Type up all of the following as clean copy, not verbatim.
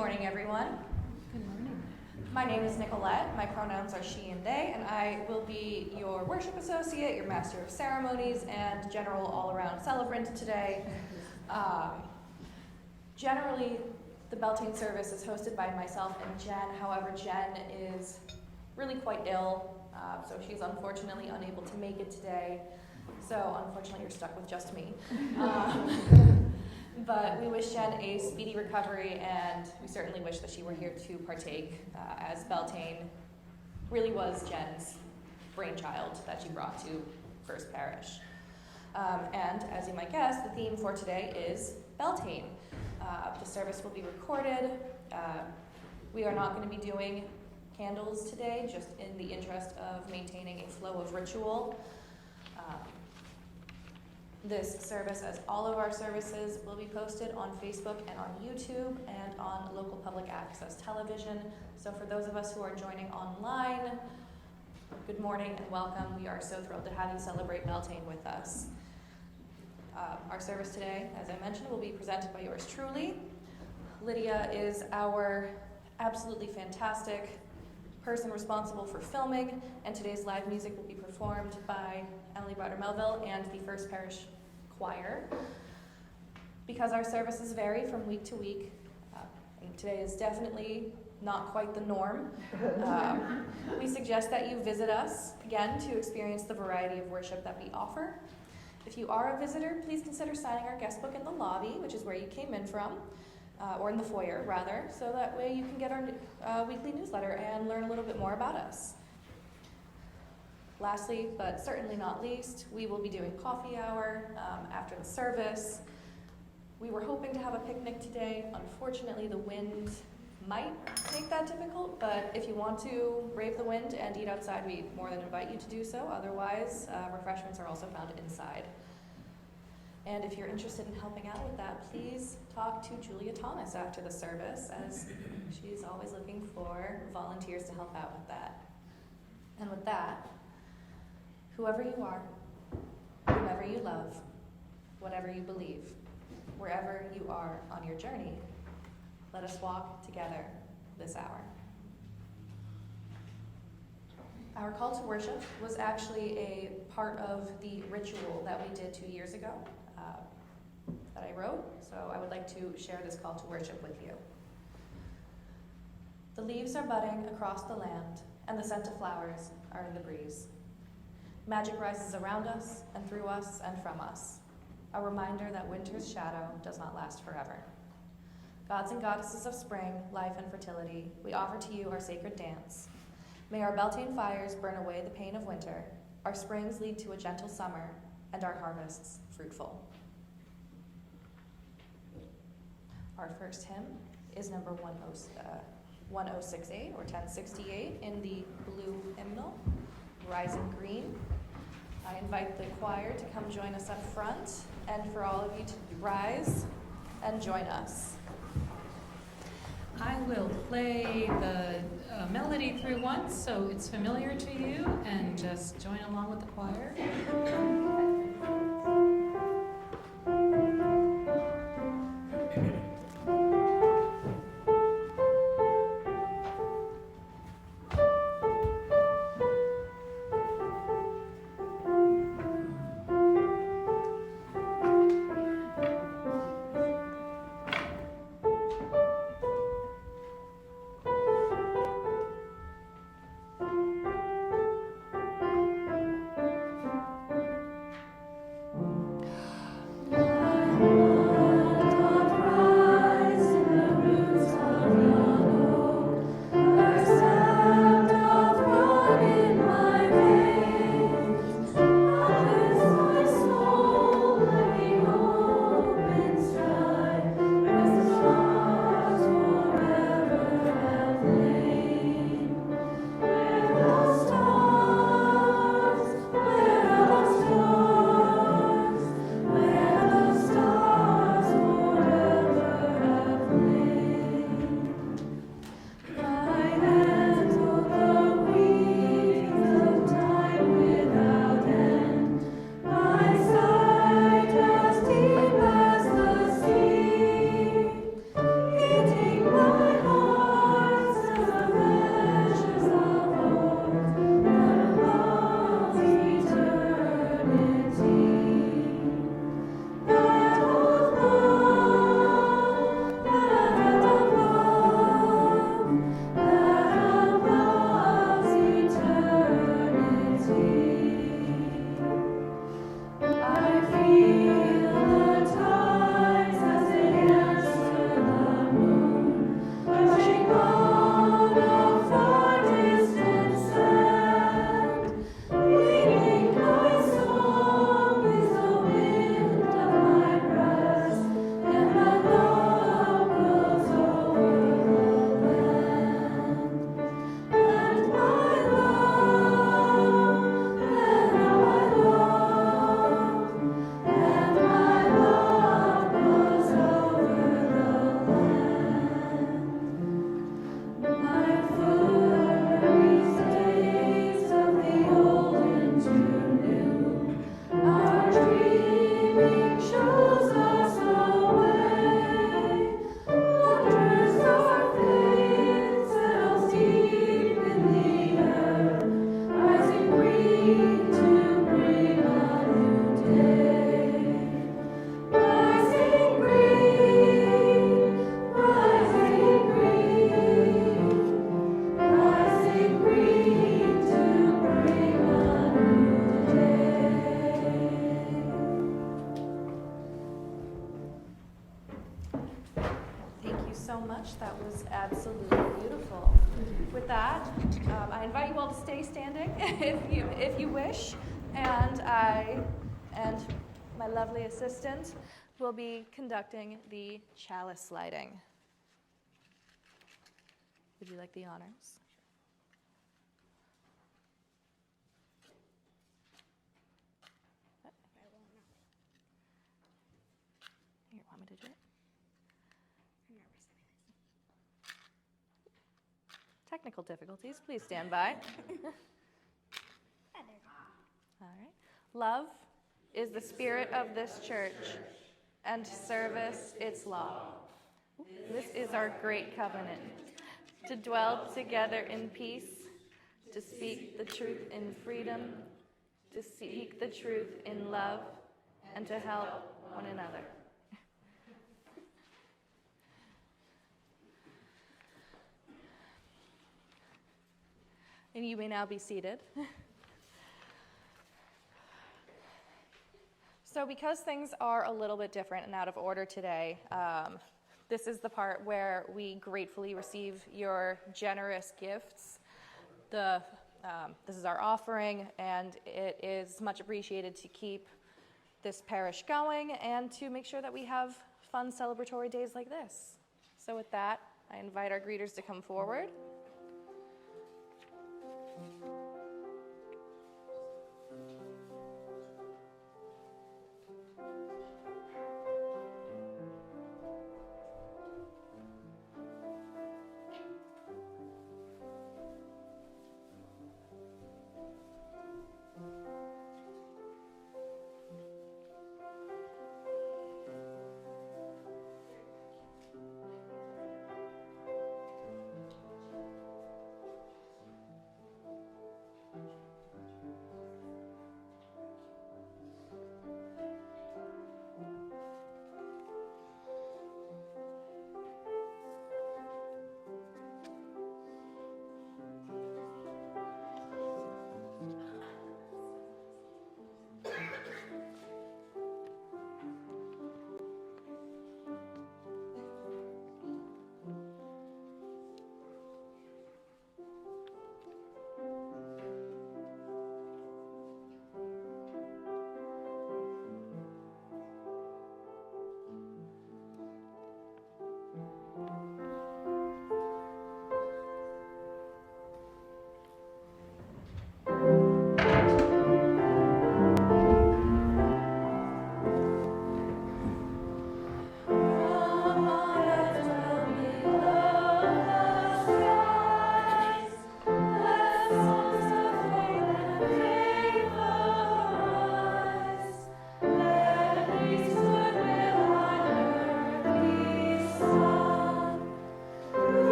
morning, everyone. Good morning. My name is Nicolette. My pronouns are she and they, and I will be your worship associate, your master of ceremonies, and general all-around celebrant today. Generally, the Beltane service is hosted by myself and Jen. However, Jen is really quite ill, so she's unfortunately unable to make it today. So unfortunately, you're stuck with just me. But we wish Jen a speedy recovery, and we certainly wish that she were here to partake, as Beltane really was Jen's brainchild that she brought to First Parish. And as you might guess, the theme for today is Beltane. The service will be recorded. We are not going to be doing candles today, just in the interest of maintaining a flow of ritual. This service, as all of our services, will be posted on Facebook and on YouTube and on local public access television. So for those of us who are joining online, good morning and welcome. We are so thrilled to have you celebrate Beltane with us. Our service today, as I mentioned, will be presented by yours truly. Lydia is our absolutely fantastic person responsible for filming, and today's live music will be performed by Emily Melville and the First Parish Choir. Because our services vary from week to week, and today is definitely not quite the norm, we suggest that you visit us again to experience the variety of worship that we offer. If you are a visitor, please consider signing our guest book in the lobby, which is where you came in from, or in the foyer rather, so that way you can get our weekly newsletter and learn a little bit more about us. Lastly, but certainly not least, we will be doing coffee hour after the service. We were hoping to have a picnic today. Unfortunately, the wind might make that difficult, but if you want to brave the wind and eat outside, we more than invite you to do so. Otherwise, refreshments are also found inside. And if you're interested in helping out with that, please talk to Julia Thomas after the service, as she's always looking for volunteers to help out with that. And with that, whoever you are, whomever you love, whatever you believe, wherever you are on your journey, let us walk together this hour. Our call to worship was actually a part of the ritual that we did 2 years ago that I wrote, so I would like to share this call to worship with you. The leaves are budding across the land, and the scent of flowers are in the breeze. Magic rises around us and through us and from us, a reminder that winter's shadow does not last forever. Gods and goddesses of spring, life, and fertility, we offer to you our sacred dance. May our Beltane fires burn away the pain of winter, our springs lead to a gentle summer, and our harvests fruitful. Our first hymn is number 1068 or 1068 in the blue hymnal, Rising Green. I invite the choir to come join us up front, and for all of you to rise and join us. I will play the melody through once so it's familiar to you, and just join along with the choir. I invite you all to stay standing if you wish, and I and my lovely assistant will be conducting the chalice lighting. Would you like the honors? Here, want me to do it? Technical difficulties, please stand by. All right. Love is the spirit of this church, and service its law. This is our great covenant, to dwell together in peace, to speak the truth in freedom, to seek the truth in love, and to help one another. And you may now be seated. So because things are a little bit different and out of order today, this is the part where we gratefully receive your generous gifts. This is our offering, and it is much appreciated to keep this parish going and to make sure that we have fun celebratory days like this. So with that, I invite our greeters to come forward.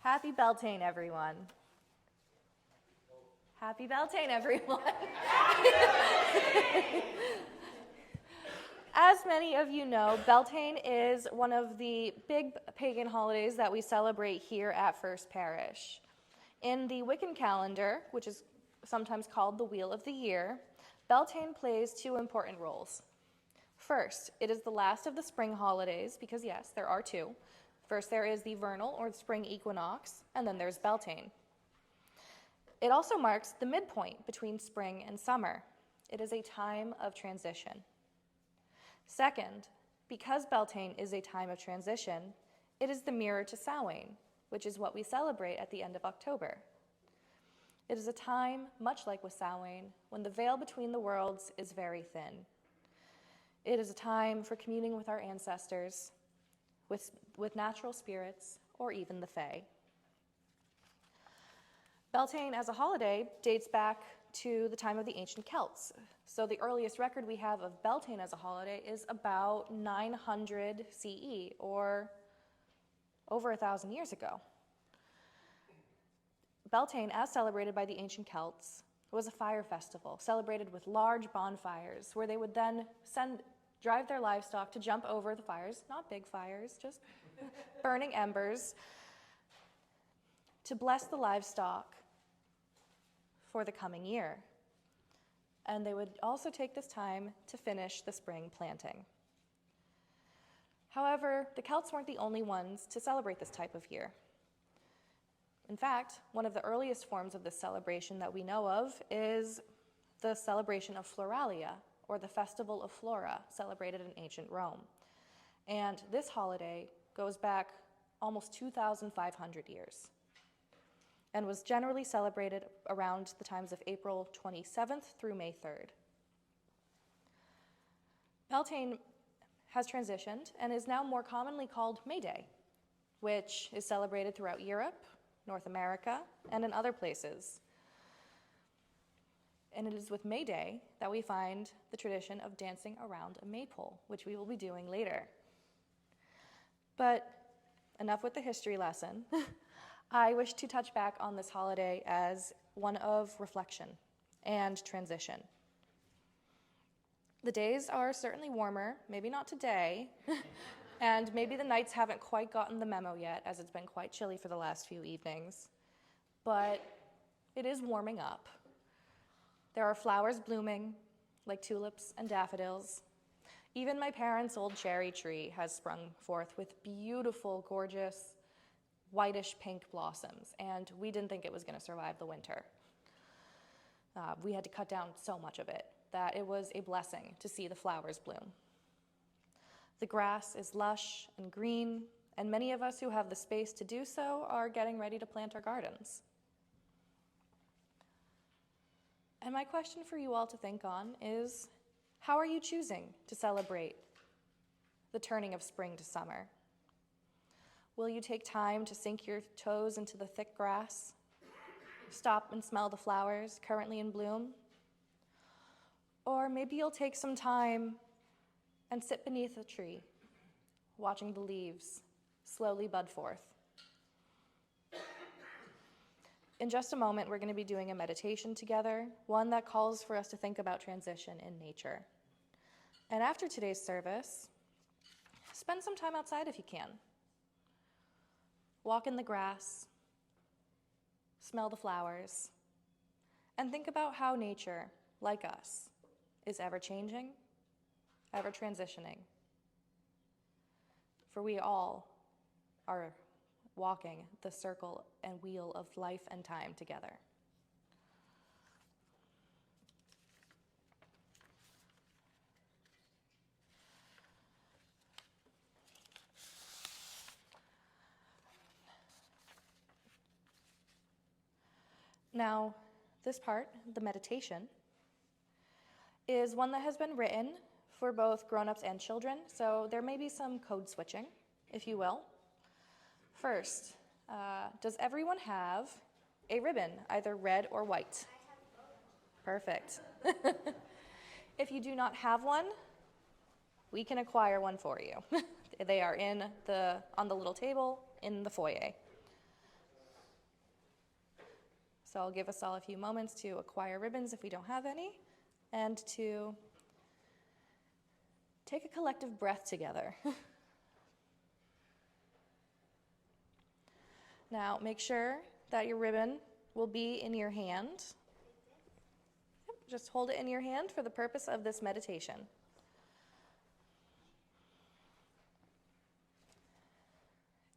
Happy Beltane, everyone. Happy Beltane, everyone. As many of you know, Beltane is one of the big pagan holidays that we celebrate here at First Parish. In the Wiccan calendar, which is sometimes called the Wheel of the Year, Beltane plays two important roles. First, it is the last of the spring holidays, because yes, there are two. First, there is the vernal or the spring equinox, and then there's Beltane. It also marks the midpoint between spring and summer. It is a time of transition. Second, because Beltane is a time of transition, it is the mirror to Samhain, which is what we celebrate at the end of October. It is a time, much like with Samhain, when the veil between the worlds is very thin. It is a time for communing with our ancestors, with natural spirits, or even the Fae. Beltane as a holiday dates back to the time of the ancient Celts. So the earliest record we have of Beltane as a holiday is about 900 CE, or over 1,000 years ago. Beltane, as celebrated by the ancient Celts, was a fire festival celebrated with large bonfires where they would then drive their livestock to jump over the fires, not big fires, just burning embers, to bless the livestock for the coming year. and they would also take this time to finish the spring planting. However, the Celts weren't the only ones to celebrate this type of year. In fact, one of the earliest forms of this celebration that we know of is the celebration of Floralia, or the Festival of Flora, celebrated in ancient Rome. And this holiday goes back almost 2,500 years and was generally celebrated around the times of April 27th through May 3rd. Beltane has transitioned and is now more commonly called May Day, which is celebrated throughout Europe, North America, and in other places. And it is with May Day that we find the tradition of dancing around a maypole, which we will be doing later. But enough with the history lesson. I wish to touch back on this holiday as one of reflection and transition. The days are certainly warmer, maybe not today, and maybe the nights haven't quite gotten the memo yet, as it's been quite chilly for the last few evenings, but it is warming up. There are flowers blooming, like tulips and daffodils. Even my parents' old cherry tree has sprung forth with beautiful, gorgeous, whitish pink blossoms, and we didn't think it was going to survive the winter. We had to cut down so much of it that it was a blessing to see the flowers bloom. The grass is lush and green, and many of us who have the space to do so are getting ready to plant our gardens. And my question for you all to think on is, how are you choosing to celebrate the turning of spring to summer? Will you take time to sink your toes into the thick grass, stop and smell the flowers currently in bloom? Or maybe you'll take some time and sit beneath a tree, watching the leaves slowly bud forth. In just a moment, we're going to be doing a meditation together, one that calls for us to think about transition in nature. And after today's service, spend some time outside if you can. Walk in the grass, smell the flowers, and think about how nature, like us, is ever-changing, ever-transitioning. For we all are walking the circle and wheel of life and time together. Now, this part, the meditation, is one that has been written for both grown-ups and children, so there may be some code switching, if you will. First, does everyone have a ribbon, either red or white? Perfect. If you do not have one, we can acquire one for you. They are on the little table in the foyer. So I'll give us all a few moments to acquire ribbons if we don't have any, and to take a collective breath together. Now, make sure that your ribbon will be in your hand. Yep, just hold it in your hand for the purpose of this meditation.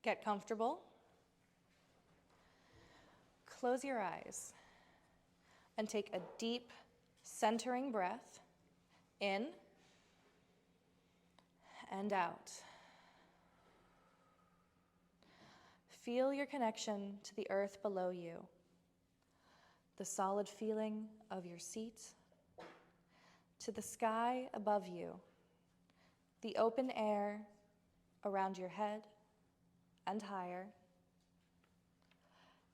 Get comfortable. Close your eyes and take a deep, centering breath in and out. Feel your connection to the earth below you, the solid feeling of your seat, to the sky above you, the open air around your head and higher,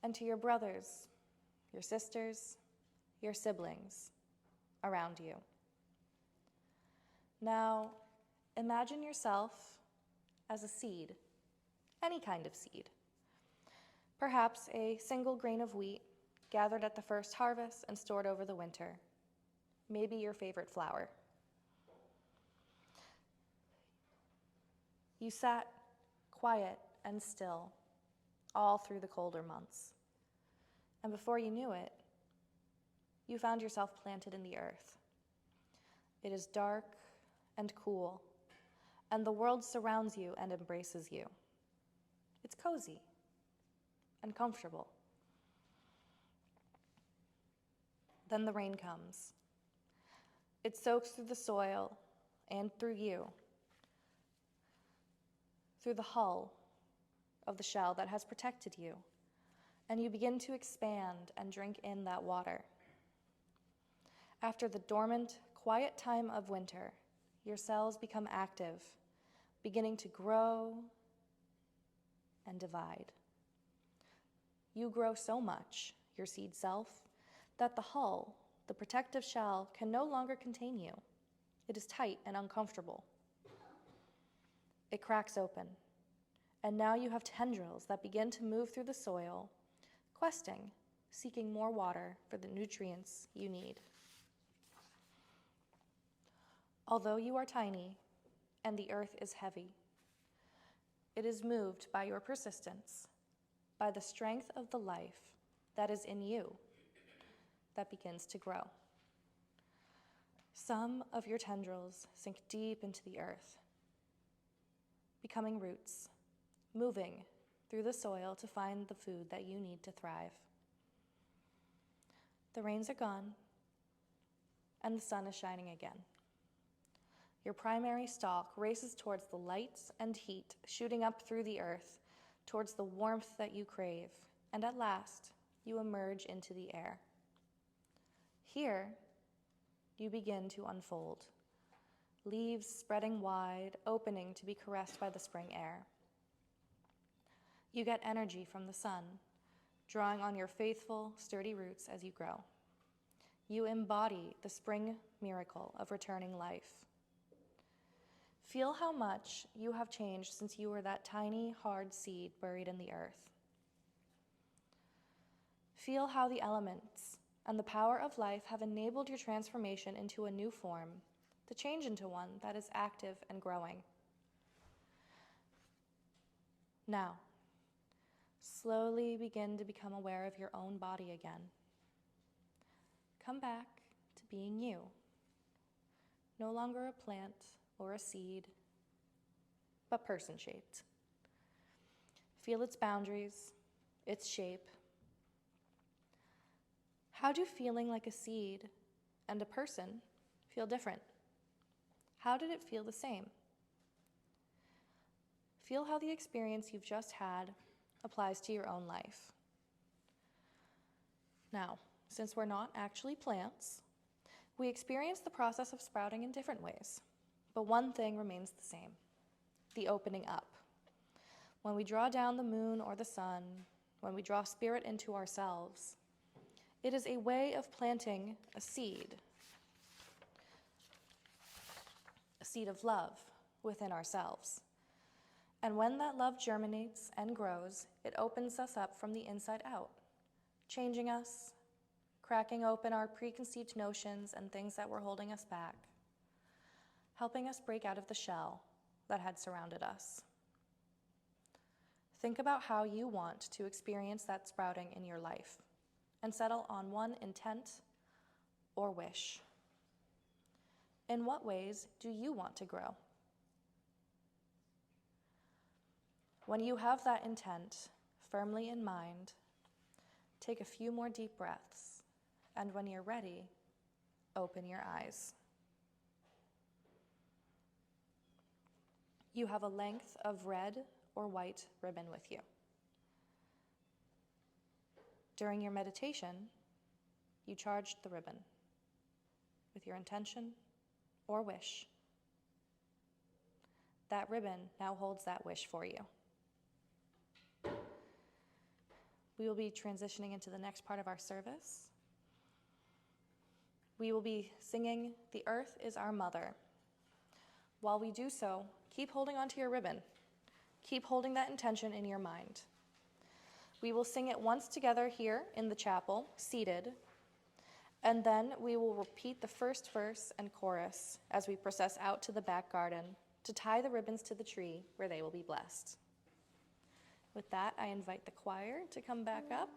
and to your brothers, your sisters, your siblings around you. Now, imagine yourself as a seed, any kind of seed. Perhaps a single grain of wheat gathered at the first harvest and stored over the winter. Maybe your favorite flower. You sat quiet and still all through the colder months. And before you knew it, you found yourself planted in the earth, It is dark and cool, and the world surrounds you and embraces you. It's cozy and comfortable. Then the rain comes. It soaks through the soil and through you, through the hull of the shell that has protected you, and you begin to expand and drink in that water. After the dormant, quiet time of winter, your cells become active, beginning to grow and divide. You grow so much, your seed self, that the hull, the protective shell, can no longer contain you. It is tight and uncomfortable. It cracks open, and now you have tendrils that begin to move through the soil, questing, seeking more water for the nutrients you need. Although you are tiny and the earth is heavy, it is moved by your persistence, by the strength of the life that is in you that begins to grow. Some of your tendrils sink deep into the earth, becoming roots, moving through the soil to find the food that you need to thrive. The rains are gone, and the sun is shining again. Your primary stalk races towards the lights and heat shooting up through the earth, towards the warmth that you crave, and at last, you emerge into the air. Here, you begin to unfold, leaves spreading wide, opening to be caressed by the spring air. You get energy from the sun, drawing on your faithful, sturdy roots as you grow. You embody the spring miracle of returning life. Feel how much you have changed since you were that tiny, hard seed buried in the earth. Feel how the elements and the power of life have enabled your transformation into a new form, to change into one that is active and growing. Now, slowly begin to become aware of your own body again. Come back to being you, no longer a plant or a seed, but person-shaped. Feel its boundaries, its shape. How do feeling like a seed and a person feel different? How did it feel the same? Feel how the experience you've just had applies to your own life. Now, since we're not actually plants, we experience the process of sprouting in different ways, but one thing remains the same: the opening up. When we draw down the moon or the sun, when we draw spirit into ourselves, it is a way of planting a seed of love within ourselves. And when that love germinates and grows, it opens us up from the inside out, changing us, cracking open our preconceived notions and things that were holding us back, helping us break out of the shell that had surrounded us. Think about how you want to experience that sprouting in your life and settle on one intent or wish. In what ways do you want to grow? When you have that intent firmly in mind, take a few more deep breaths, and when you're ready, open your eyes. You have a length of red or white ribbon with you. During your meditation, you charged the ribbon with your intention or wish. That ribbon now holds that wish for you. We will be transitioning into the next part of our service. We will be singing "The Earth is Our Mother." While we do so, keep holding onto your ribbon. Keep holding that intention in your mind. We will sing it once together here in the chapel, seated, and then we will repeat the first verse and chorus as we process out to the back garden to tie the ribbons to the tree where they will be blessed. With that, I invite the choir to come back up.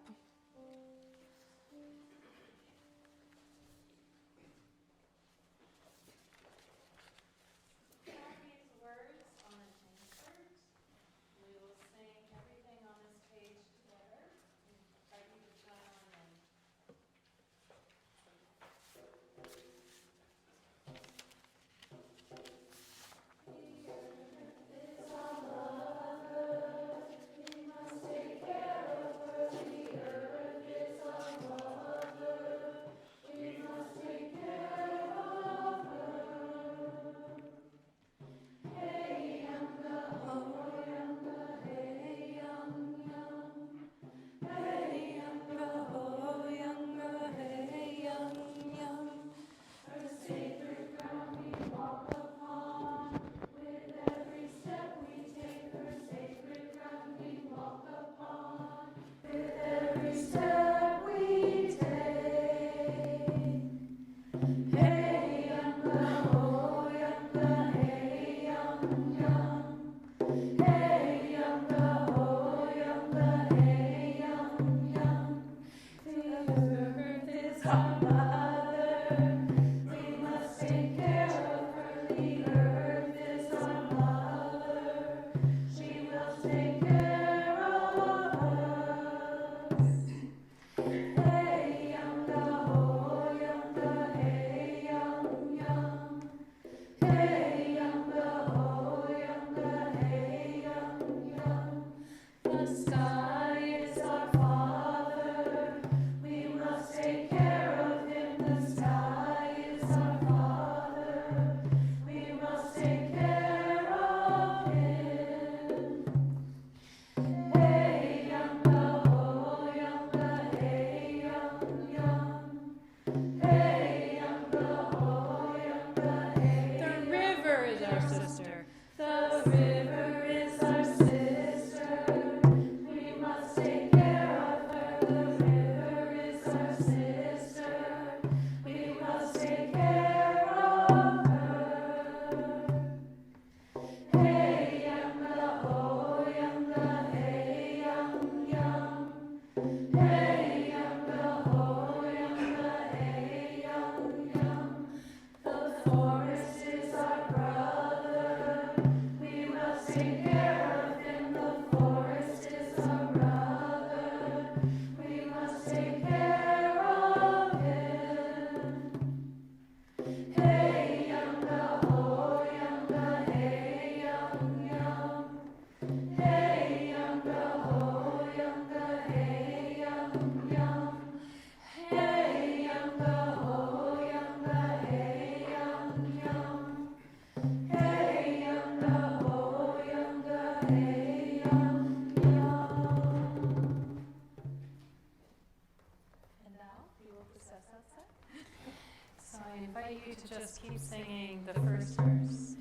You to just keep singing the first verse.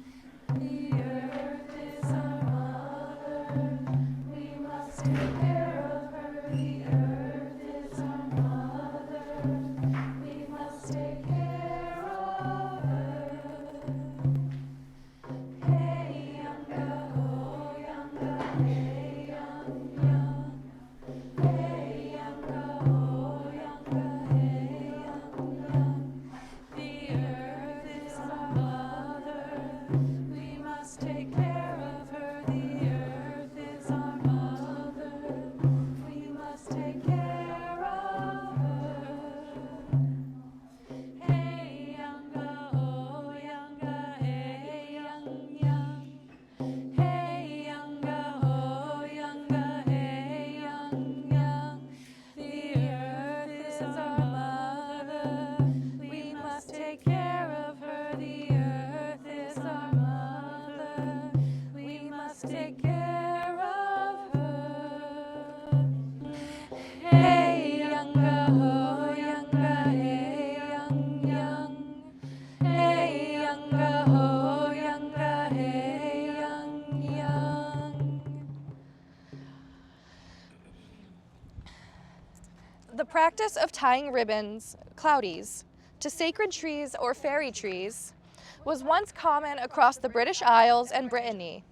The earth is our mother, we must take care of her. The earth is our mother, we must take care of her. Hey, younga, oh, younga, hey, young, young. Hey, younga, oh, younga, hey, young, young. The earth is our mother, we must take care of her. The earth is our mother, we must take care of her. Hey, younga, oh, younga, hey, young, young. Hey, younga, oh, younga, hey, young, young. The earth is our mother, we must take care of her. The earth is our mother, we must take care of her. Hey, younga, oh, younga, hey, young, young. Hey, younga, oh, younga, hey, young, young. The practice of tying ribbons, cloudies, to sacred trees or fairy trees was once common across the British Isles and Brittany,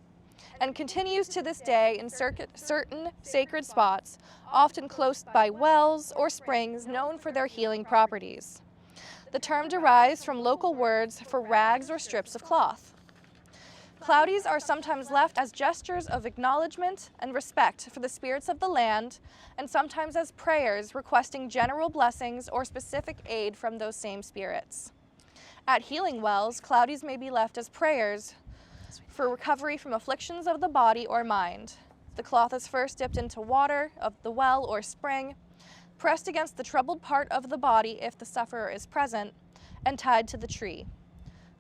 and continues to this day in certain sacred spots, often close by wells or springs known for their healing properties. The term derives from local words for rags or strips of cloth. Cloudies are sometimes left as gestures of acknowledgement and respect for the spirits of the land, and sometimes as prayers requesting general blessings or specific aid from those same spirits. At healing wells, cloudies may be left as prayers for recovery from afflictions of the body or mind. The cloth is first dipped into water of the well or spring, pressed against the troubled part of the body if the sufferer is present, and tied to the tree.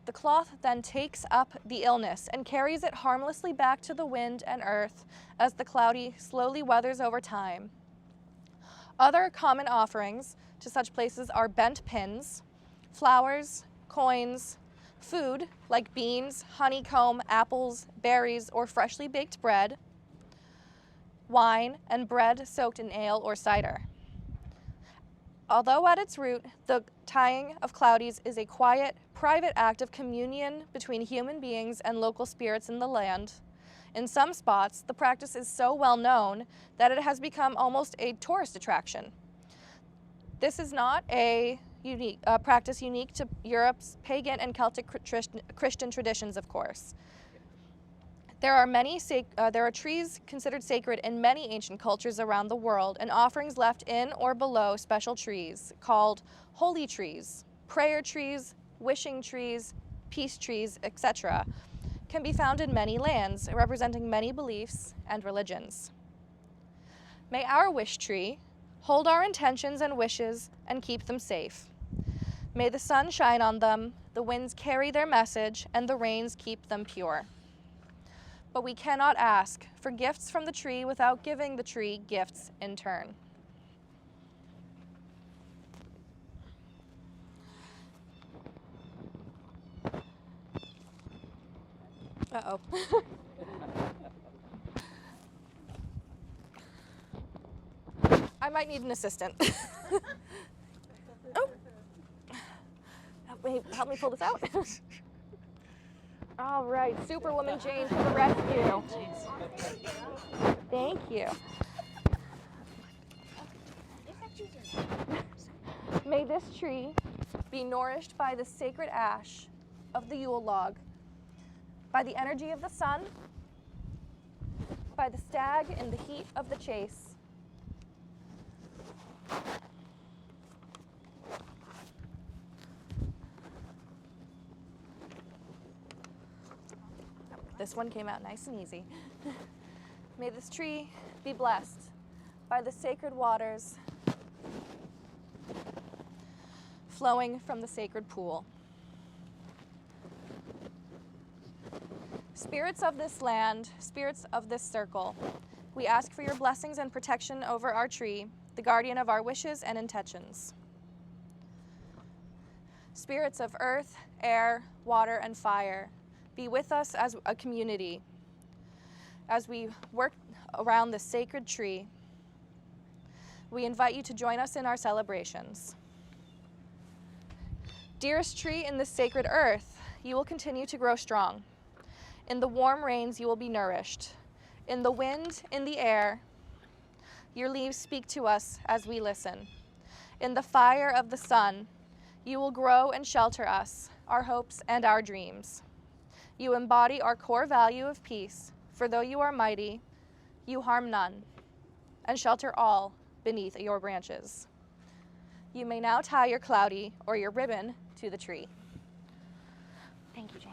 The cloth then takes up the illness and carries it harmlessly back to the wind and earth as the cloudy slowly weathers over time. Other common offerings to such places are bent pins, flowers, coins, food like beans, honeycomb, apples, berries, or freshly baked bread, wine, and bread soaked in ale or cider. Although at its root, the tying of cloudies is a quiet, private act of communion between human beings and local spirits in the land, in some spots, the practice is so well known that it has become almost a tourist attraction. This is not a practice unique to Europe's pagan and Celtic Christian traditions, of course. There are trees considered sacred in many ancient cultures around the world, and offerings left in or below special trees called holy trees, prayer trees, wishing trees, peace trees, etc., can be found in many lands, representing many beliefs and religions. May our wish tree hold our intentions and wishes and keep them safe. May the sun shine on them, the winds carry their message, and the rains keep them pure. But we cannot ask for gifts from the tree without giving the tree gifts in turn. Uh-oh. I might need an assistant. Oh. Help me pull this out. All right, Superwoman Jane to the rescue. Thank you. May this tree be nourished by the sacred ash of the Yule log, by the energy of the sun, by the stag in the heat of the chase. This one came out nice and easy. May this tree be blessed by the sacred waters flowing from the sacred pool. Spirits of this land, spirits of this circle, we ask for your blessings and protection over our tree, the guardian of our wishes and intentions. Spirits of earth, air, water, and fire, be with us as a community as we work around the sacred tree. We invite you to join us in our celebrations. Dearest tree in this sacred earth, you will continue to grow strong. In the warm rains, you will be nourished. In the wind, in the air, your leaves speak to us as we listen. In the fire of the sun, you will grow and shelter us, our hopes and our dreams. You embody our core value of peace, for though you are mighty, you harm none, and shelter all beneath your branches. You may now tie your cloudy or your ribbon to the tree. Thank you, Jane.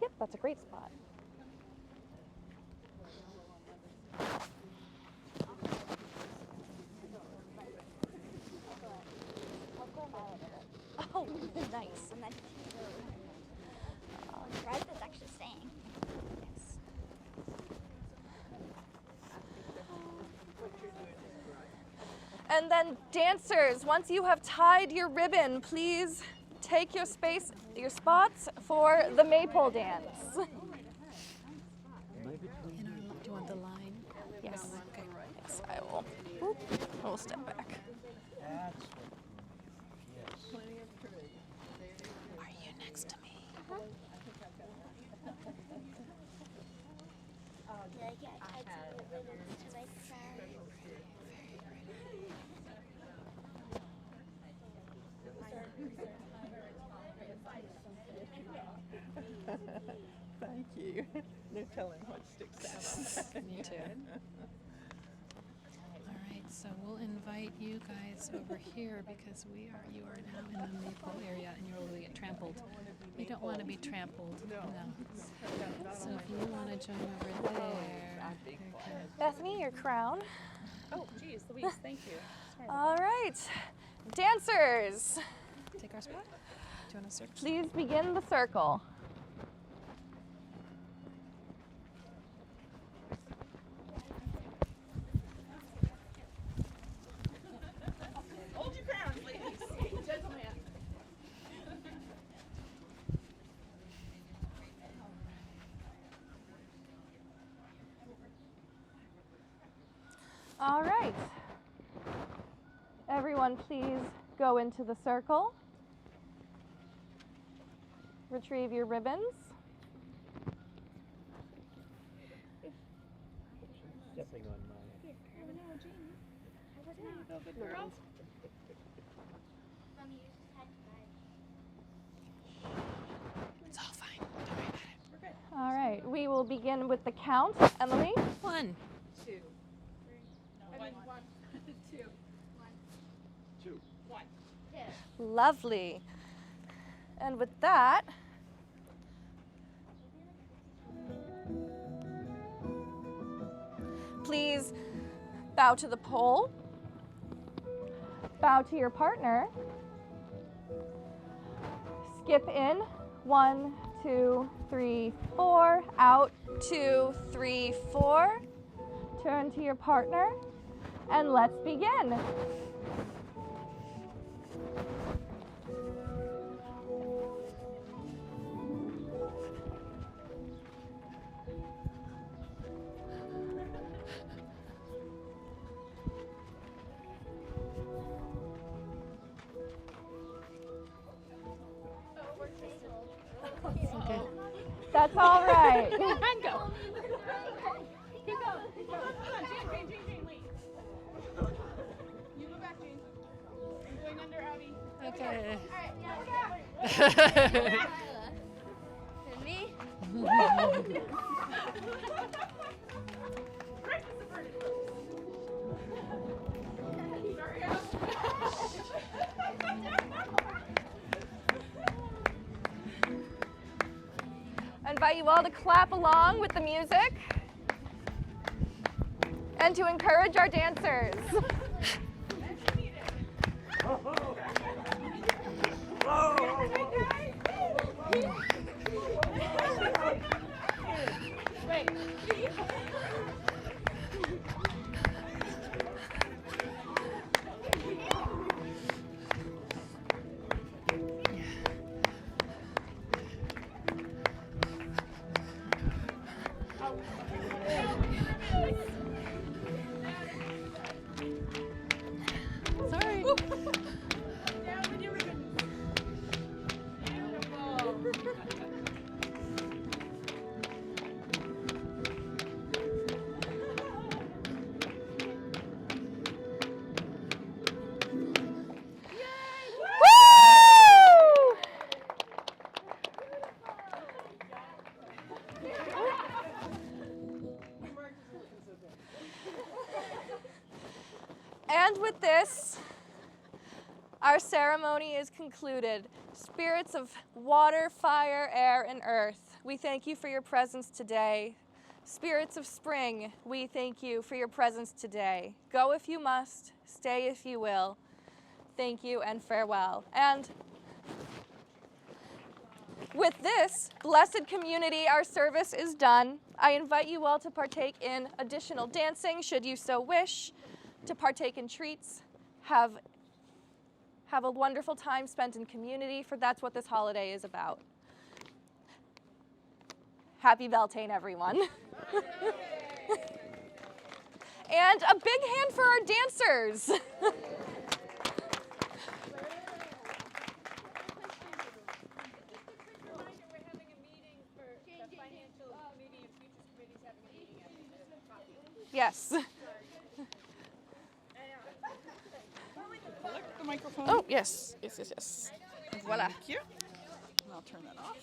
Yep, that's a great spot. Oh, nice. And then Red is actually staying. Yes. And then dancers, once you have tied your ribbon, please take your spots for the maypole dance. Do you want the line? Yes. Okay. Yes, I will. I will step back. Are you next to me? Yeah, I tied the ribbons to my side. Thank you. No telling what sticks out. Me too. All right, so we'll invite you guys over here because you are now in the maple area and you're going to get trampled. We don't want to be trampled. No. So if you want to join over there, you can. Bethany, your crown. Oh, geez, Louise, thank you. Sorry. All right. Dancers, Take our spot. Do you want to search? please begin the circle. All right. Everyone, please go into the circle. Retrieve your ribbons. Stepping on mine. Good girl. It's all fine. Don't worry about it. We're good. All right, we will begin with the count. Emily? 1, 2, 3. No, 1. 2. 2. 1. Lovely. And with that, please bow to the pole, bow to your partner, skip in, 1, 2, 3, 4, out, 2, 3, 4, turn to your partner, and let's begin. Okay. That's all right. VANCO. Keep going. Keep going. Hold on, Jane, wait. You go back, Jane. I'm going under Abby. Okay. Me? Sorry, Abby. I invite you all to clap along with the music and to encourage our dancers. Wait. Sorry. Down with your ribbons. Beautiful. Woo! And with this, our ceremony is concluded. Spirits of water, fire, air, and earth, we thank you for your presence today. Spirits of spring, we thank you for your presence today. Go if you must, stay if you will. Thank you and farewell. And with this, blessed community, our service is done. I invite you all to partake in additional dancing, should you so wish, to partake in treats, have a wonderful time spent in community, for that's what this holiday is about. Happy Beltane, everyone. And a big hand for our dancers. Yes. Collect the microphone. Oh, yes. Yes. Voila. Thank you. And I'll turn that off.